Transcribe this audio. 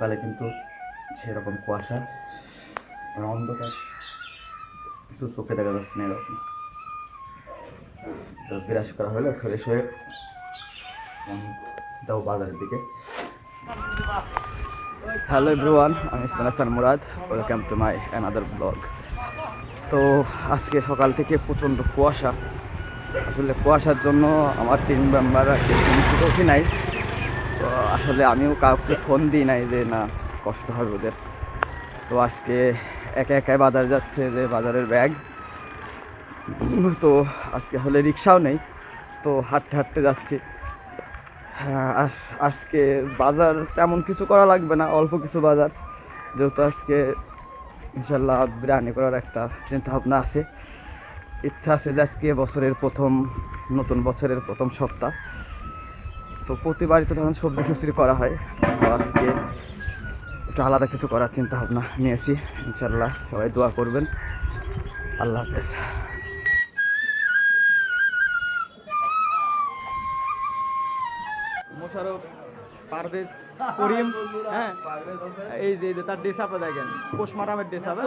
সকালে কিন্তু সেরকম কুয়াশা, অন্ধকার, কিছু চোখে দেখা যাচ্ছে না এরকম। তো বিরাজ করা হলো, ফ্রেশ হয়ে যাও বাজারের দিকে। হ্যালো এভরিওয়ান, আমি Sanafan Murad, welcome to my another blog. তো আজকে সকাল থেকে প্রচণ্ড কুয়াশা। আসলে কুয়াশার জন্য আমার টিম মেম্বার উঠি নাই। তো আসলে আমিও কাউকে ফোন দিই নাই যে না কষ্ট হবে ওদের। তো আজকে একা একাই বাজার যাচ্ছে, যে বাজারের ব্যাগ। তো আজকে আসলে রিক্সাও নেই, তো হাঁটতে হাঁটতে যাচ্ছি। হ্যাঁ, আজকে বাজার তেমন কিছু করা লাগবে না, অল্প কিছু বাজার, যেহেতু আজকে ইনশাল্লাহ বিরিয়ানি করার একটা চিন্তা ভাবনা আছে। ইচ্ছা আছে যে আজকে নতুন বছরের প্রথম সপ্তাহ। তো প্রতিবারই তো তখন সবজি খিচুড়ি করা হয়, তো আজকে একটু আলাদা কিছু করার চিন্তা ভাবনা নিয়েছি। ইনশাল্লাহ সবাই দোয়া করবেন। আল্লাহ হাফেজ। মোশারফ, পারভেজ, করিম, হ্যাঁ এই যে তার ড্রেস আপে দেখেন, পোস্টমার্টামের ড্রেস হবে।